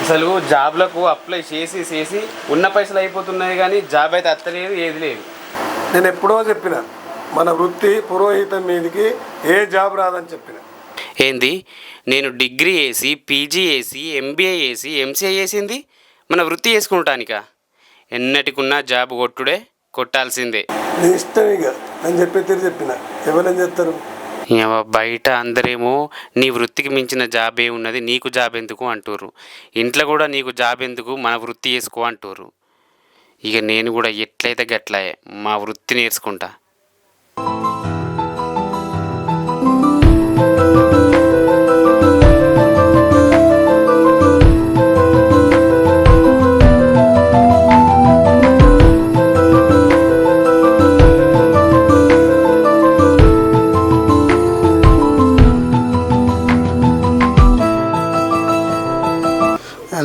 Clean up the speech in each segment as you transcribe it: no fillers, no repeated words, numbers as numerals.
అసలు జాబ్లకు అప్లై చేసి చేసి ఉన్న పైసలు అయిపోతున్నాయి కానీ జాబ్ అయితే అత్తలేదు, ఏది లేదు. నేను ఎప్పుడో చెప్పిన మన వృత్తి పురోహితం మీదకి ఏ జాబ్ రాదని చెప్పిన. ఏంది నేను డిగ్రీ చేసి పీజీ చేసి ఎంబీఏ చేసి ఎంసీఏ చేసింది మన వృత్తి చేసుకుంటానికా? ఎన్నటికున్నా జాబ్ కొట్టుడే, కొట్టాల్సిందే. నీ ఇష్టం ఇక నేను చెప్పిన ఎవరేం చేస్తారు. బయట అందరేమో నీ వృత్తికి మించిన జాబ్ ఏ ఉన్నది, నీకు జాబ్ ఎందుకు అంటారు. ఇంట్లో కూడా నీకు జాబ్ ఎందుకు, మన వృత్తి చేసుకో అంటారు. ఇక నేను కూడా ఎట్లయితే గట్లాయే మా వృత్తి నేర్చుకుంటా.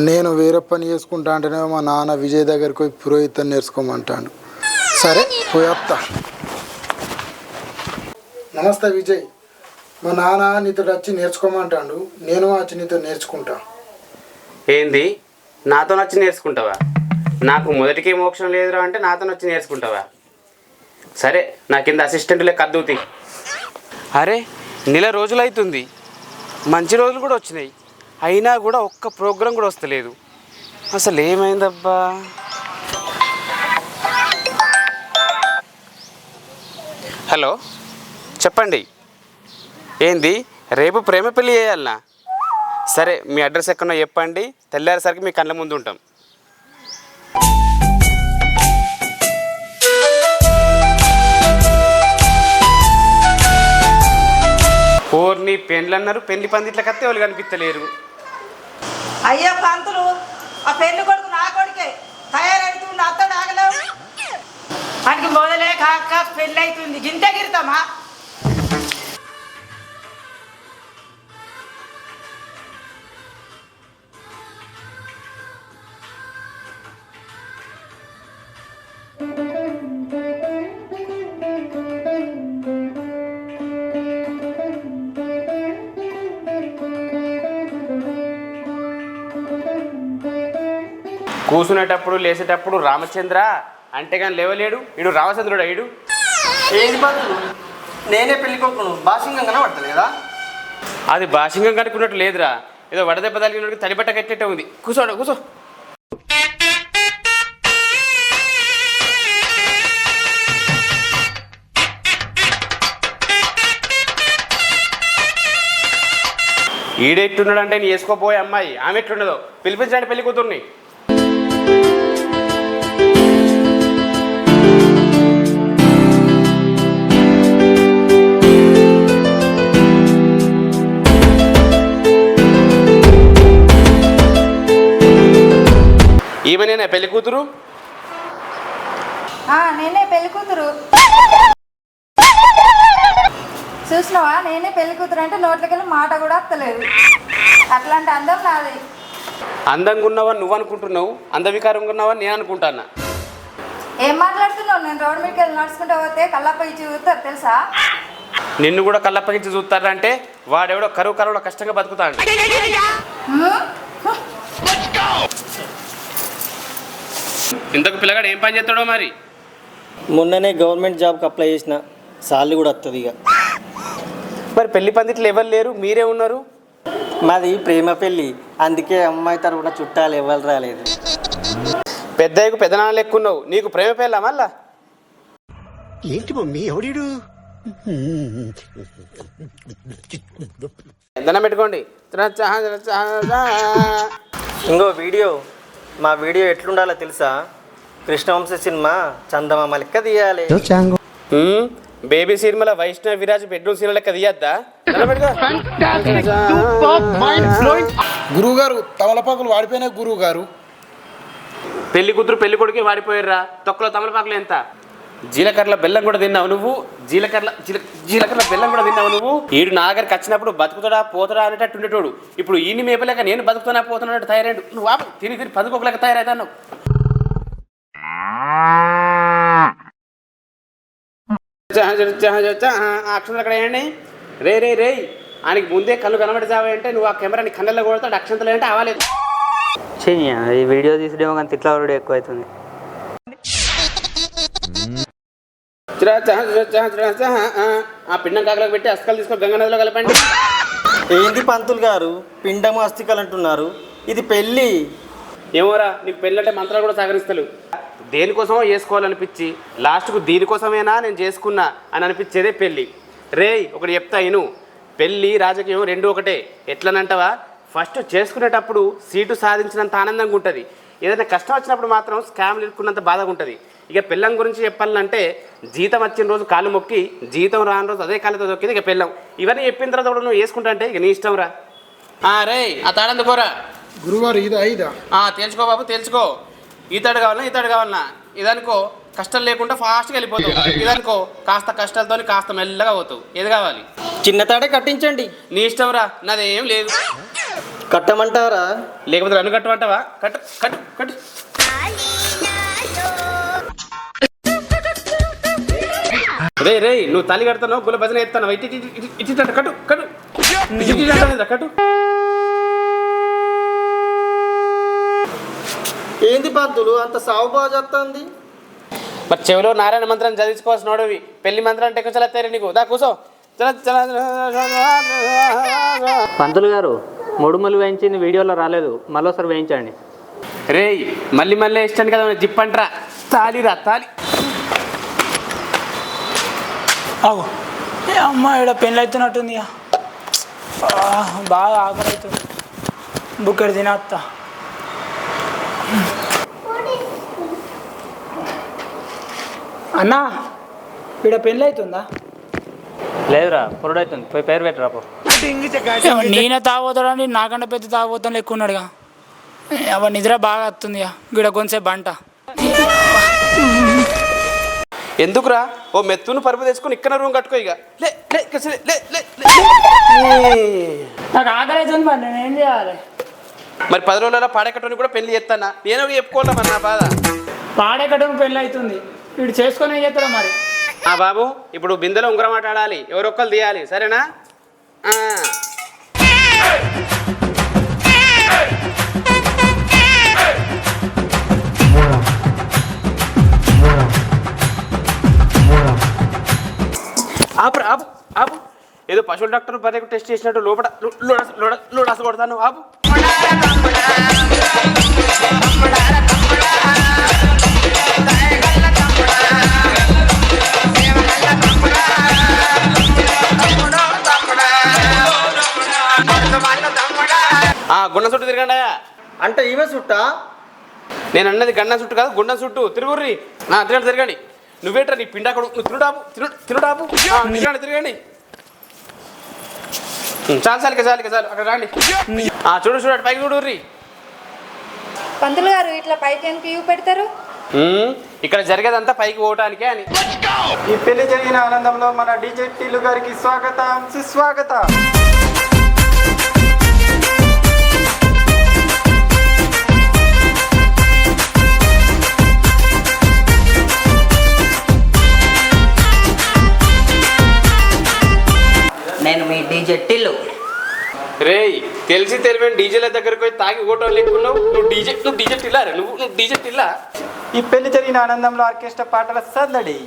నేను వేరే పని చేసుకుంటా అంటేనే మా నాన్న విజయ్ దగ్గరికి పోయి పురోహితం నేర్చుకోమంటాడు. సరే పోయేస్తా. నమస్తే విజయ్, మా నాన్న నీతో వచ్చి నేర్చుకోమంటాడు, నేను వచ్చి నీతో నేర్చుకుంటా. ఏంది నాతో వచ్చి నేర్చుకుంటావా? నాకు మొదటికే మోక్షం లేదురా అంటే నాతో వచ్చి నేర్చుకుంటావా? సరే నా కింద అసిస్టెంట్లే కద్దూతి. అరే నెల రోజులు అవుతుంది, మంచి రోజులు కూడా వచ్చినాయి, అయినా కూడా ఒక్క ప్రోగ్రాం కూడా వస్తలేదు. అసలు ఏమైందబ్బా? హలో చెప్పండి. ఏంది రేపు ప్రేమ పెళ్ళి చేయాలనా? సరే మీ అడ్రస్ ఎక్కడో చెప్పండి, తెల్లారేసరికి మీ కళ్ళ ముందు ఉంటాం. ఓర్ని పెండ్లు అన్నారు, పెళ్లి పందిట్ల కత్తే వాళ్ళు కనిపించలేరు. అయ్యా పంతులు, ఆ పెళ్లి కొడుకు నా కొడుకే తయారవుతుంది, అత్తడు ఆగలేవు. వానికి మొదలే కాక పెళ్ళి అవుతుంది, గింత గిరుతామా? కూర్చునేటప్పుడు లేచేటప్పుడు రామచంద్ర అంటే కానీ లేవలేడు, ఇడు రామచంద్రుడు అయ్యాడు. ఏది బదులు నేనే పెళ్ళికొడుకును భాషంగా కనబడతాను కదా. అది భాషంగా కనుక్కున్నట్టు లేదురా, ఏదో వడదెబ్బ తగిలినట్టు తడిబట్ట కట్టేట్టే ఉంది. కూర్చోడు కూర్చో. ఈడెట్టున్నాడు అంటే నీ వేసుకోపోయే అమ్మాయి ఆమె ఎట్లున్నదో పిలిపించండి పెళ్లి కూతుర్ని. ఈమెనేనా పెళ్లి కూతురు? నేనే పెళ్లి కూతురు. చూసినావా, నేనే పెళ్లి కూతురు అంటే నోట్లకెళ్ళి మాట కూడా వస్తలేదు. అట్లాంటి అందం నాది. అందంగా ఉన్నావని నువ్వు అనుకుంటున్నావు, అందవికారంగా ఉన్నావని నేను అనుకుంటానా. ఏం మాట్లాడుతున్నావు? నేను రోడ్డు మీదకి వెళ్ళి నడుచుకుంటూ పోతే కళ్ళప్ప ఇచ్చి చూస్తారు తెలుసా? నిన్ను కూడా కళ్ళప్పగించి చూస్తారంటే వాడెవడో కరువులో కష్టంగా బతుకుతాడు. ఇంతకు పిల్లగాడు ఏం పని చేస్తాడో మరి. మొన్ననే గవర్నమెంట్ జాబ్కి అప్లై చేసిన, సాలరీ కూడా వస్తుంది. ఇక మరి పెళ్లి పందిట్లు ఎవరు లేరు, మీరే ఉన్నారు. మాది ప్రేమ పెళ్ళి, అందుకే అమ్మాయి తరపున చుట్టాలు ఎవరు రాలేదు. పెద్దయ్యకు పెద్దనాన్న లెక్కున్నావు, నీకు ప్రేమ పెళ్ళా మళ్ళా? ఏంటి మమ్మీ ఎవడీడు? ఎంతనా పెట్టుకోండి. ఇంకో వీడియో, మా వీడియో ఎట్లుండాలో తెలుసా? కృష్ణవంశ సినిమా చందమామ లెక్క తీయాలి. బేబీ సినిమాలో వైష్ణవ్ విరాజ్ బెడ్రూమ్ సీన్ లెక్క తీయద్దా? గురువు గారు తమలపాకులు వాడిపోయినా గురువు గారు. పెళ్లి కూతురు పెళ్లి కొడుకే వాడిపోయారా? తొక్కలో తమలపాకులు ఎంత? జీలకర్ర బెల్లం కూడా తిన్నావు నువ్వు, జీలకర్ర బెల్లం కూడా తిన్నావు నువ్వు. ఈడు నా దగ్గరికి వచ్చినప్పుడు బతుకుతాడా పోతాడా అనేటట్టు ఉండేటోడు, ఇప్పుడు ఈయన్ని మేపలేక నేను బతుకుతున్నా పోతున్నట్టు తయారైండు. నువ్వు వాపు తిరిగి పదుకోలేక తయారైతాను. అక్షంతలు అక్కడ వేయండి. రే రే రే ఆయనకి ముందే కళ్ళు కనబడి చావంటే నువ్వు ఆ కెమెరాని కళ్ళల్లో కొడతాడు. అక్షంతలు అంటే అవ్వలేదు. ఈ వీడియో తీసేదేమో కానీ తిట్ల వరుడు ఎక్కువ అవుతుంది. ఆ పిండం కాకలకు పెట్టి అస్కలు తీసుకో గంగా నదిలో కలపండి. ఏంది పంతులు గారు పిండము అస్థికలు అంటున్నారు? ఇది పెళ్ళి. ఏమోరా నీకు పెళ్ళంటే మంత్రాలు కూడా సహకరిస్తలేవు. దేనికోసమో చేసుకోవాలనిపించి లాస్ట్కు దీనికోసమేనా నేను చేసుకున్నా అని అనిపించేదే పెళ్ళి. రేయ్ ఒకటి చెప్తా ఇను, పెళ్ళి రాజకీయం రెండు ఒకటే. ఎట్లనంటావా, ఫస్ట్ చేసుకునేటప్పుడు సీటు సాధించినంత ఆనందంగా ఉంటుంది, ఏదైనా కష్టం వచ్చినప్పుడు మాత్రం స్కామ్లు ఇరుక్కున్నంత బాధగా ఉంటుంది. ఇక పెళ్ళం గురించి చెప్పాలంటే జీతం వచ్చిన రోజు కాలు మొక్కి, జీతం రాని రోజు అదే కాళ్ళతో దొక్కింది ఇక పెళ్ళం. ఇవన్నీ చెప్పిన తర్వాత కూడా నువ్వు వేసుకుంటా అంటే ఇక నీ ఇష్టం రా. రే ఆ తాడందుకోరా గురువారు ఇది ఐదా? తేల్చుకో బాబు తేల్చుకో. ఈతాడు కావాలన్నా ఇదనుకో కష్టం లేకుండా ఫాస్ట్గా వెళ్ళిపోతావు, ఇదనుకో కాస్త కష్టాలతో కాస్త మెల్లగా పోతావు. ఏది కావాలి? చిన్న తాడే కట్టించండి. నీ ఇష్టం రా, నాదేం లేదు. కట్టమంటారా లేకపోతే నన్ను కట్టమంటావా? కట్టు కట్టు కట్టు. రే నువ్వు తల్లి కడతాను గుల భజన ఎత్తాను ఇటు కట్టు కట్టు కట్టు. ఏంది పంతులు అంత సాగు బాగా చేస్తుంది? మరి చెవిలో నారాయణ మంత్రం చదివించుకోవాల్సిన వాడివి, పెళ్లి మంత్రం అంటే కొంచెం ఎత్తారు నీకు. దా కూసో. పంతులు గారు ముడుములు వేయించింది వీడియోలో రాలేదు, మళ్ళీసారి వేయించండి. రేయ్ మళ్ళీ ఇష్టాను కదా జిప్పంట్రా. తాలిరా తాలి. అవు అమ్మ ఇక్కడ పెళ్ళి అవుతున్నట్టుంది. బాగా ఆకలి అవుతుంది, బుక్కడి తినేస్తా. అన్నా ఇక్కడ పెళ్ళి అవుతుందా? లేదురా పొరుడు అవుతుంది, పోయి పేరు పెట్టరా పో. నేనే తాగబోతాడని నాకంటే పెద్ద తాగబోతాను ఎక్కువ ఉన్నాడుగా. అవ నిద్ర బాగా వస్తుంది ఇక్కడ కొంచెం బంట. ఎందుకురా ఓ మెత్తును పరుపు తెచ్చుకొని ఇక్కడ రూమ్ కట్టుకో. ఇక నాకు ఆకలి అవుతుంది, మరి నేను ఏం చేయాలి? మరి 10 రోజులలో పాడేకట్టుని కూడా పెళ్లి చేస్తానా? నేను చెప్పుకోవాలా మరి నా బాధ. పాడేకటం పెళ్ళి అవుతుంది, వీడు చేసుకొని ఏం చేస్తాడా మరి? బాబు ఇప్పుడు బిందెలో ఉంగరం ఆట ఆడాలి, ఎవరొక్కరు తీయాలి, సరేనా? ఆపు ఆపు ఆపు. ఏదో పశువుల డాక్టర్ బర్రెకు టెస్ట్ చేసినట్టు లోపల లోడాసు కొడతాను. ఆపు. గుండ చుట్టూ తిరగండి. అంటే ఈమె చుట్టా? నేను అన్నది గండం చుట్టూ కాదు, గుండం చుట్టూ తిరుగుర్రి. తిరగండి. నువ్వేట్రా నీ పిండా కొడుకు, నువ్వు తిరుడాపు తిరగండి. చాలు అక్కడ రండి. చూడు పైకి చూడుర్రి. పంతులు గారు ఇట్లా పైకి ఎందుకు ఇవి పెడతారు? ఇక్కడ జరిగేదంతా పైకి పోవటానికే అని. ఈ పెళ్లి జరిగిన ఆనందంలో మన డీజే టిల్లు గారికి స్వాగతం సుస్వాగతం. నేను మీ డీజే టిల్లు. రేయ్ తెలిసి తెలివైన డీజేల దగ్గరకు పోయి తాగి ఓటో లేకున్నావు. నువ్వు డీజే టిల్లా రే, నువ్వు డీజే టిల్లా. ఈ పెళ్లి జరిగిన ఆనందంలో ఆర్కెస్ట్రా పాటల సందడి.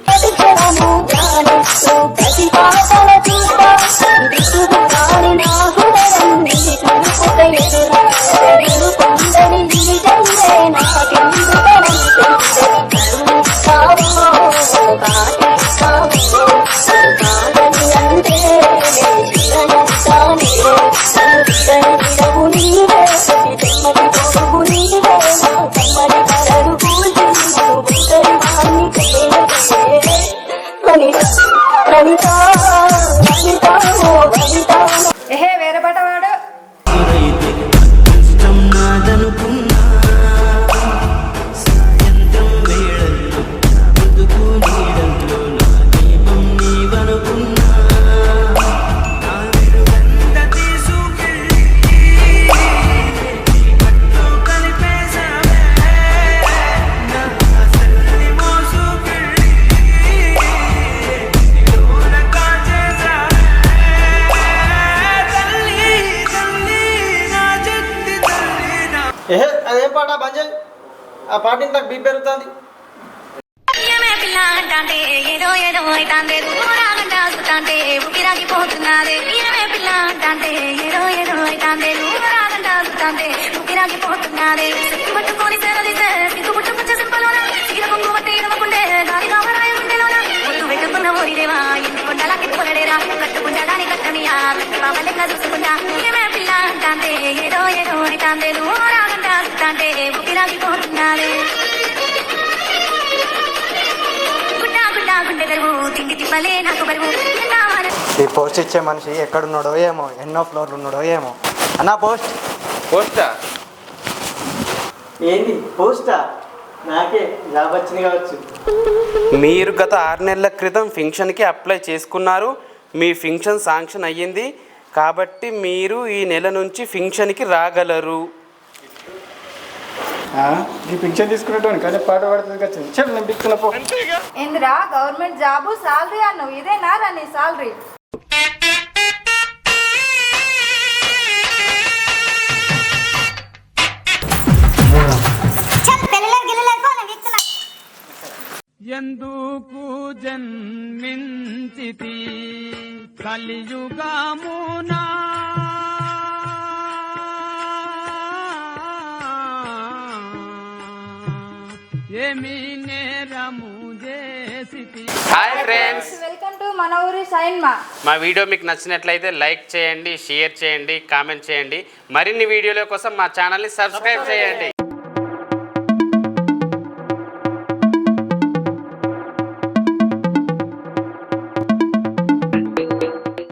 Pranita ఆ పాట నాకు బీపీ పెరుగుతుంది. ఏదో ఏదో అయితాందే రాగంట సుతాంటే ఉపిరాగిపోతున్నాదే పిల్ల అంటే ఏదో ఏదో అయితాందే రాగంట సుతాంటే ఉపిరాగిపోతున్నాదే పట్టుకొని సేరదిసే సిగ్గుపుట్టుకు చెప్పలోన సిగిర కొంగు పట్టి ఇవ్వకుండే దాని కావరాయ గుండెలోన ముందు పెట్టుకున్న ఊరిదేవా ఇంటి కొండలా కిట్టుకోలేరా కట్టుకుంటాడాని కట్టమియా కట్టి పాప లెక్క చూసుకుంటా పిల్ల అంటే ఏదో ఏదో అయితాందే రాగంట సుతాంటే ఉపిరాగిపోతున్నాదే ఈ పోస్ట్ ఇచ్చే మనిషి ఎక్కడున్నాడో ఏమో, ఎన్నో ఫ్లోర్లు ఉన్నాడో ఏమో. అన్నా పోస్టా ఏంది పోస్టా? నాకే జాబ్ వచ్చింది కావచ్చు. మీరు గత 6 నెలల క్రితం ఫింక్షన్కి అప్లై చేసుకున్నారు. మీ ఫింక్షన్ శాంక్షన్ అయ్యింది కాబట్టి మీరు ఈ నెల నుంచి ఫింక్షన్కి రాగలరు. ఈ పింఛన్ తీసుకునేటోని కానీ పాట పాడుతుంది వచ్చింది. చెప్పు నేను పిక్కున పో. ఏందిరా గవర్నమెంట్ జాబు సాలరీ అన్నావు, ఇదేనా రా నీ సాలరీ? ఎందుకు జన్మించితి కలియుగమునా ఏమి నేరము చేసితి. హాయ్ ఫ్రెండ్స్, వెల్కమ్ టు మన ఊరి సైన్మా. మా వీడియో మీకు నచ్చినట్లయితే లైక్ చేయండి, షేర్ చేయండి, కామెంట్ చేయండి. మరిన్ని వీడియోల కోసం మా ఛానల్ని సబ్స్క్రైబ్ చేయండి.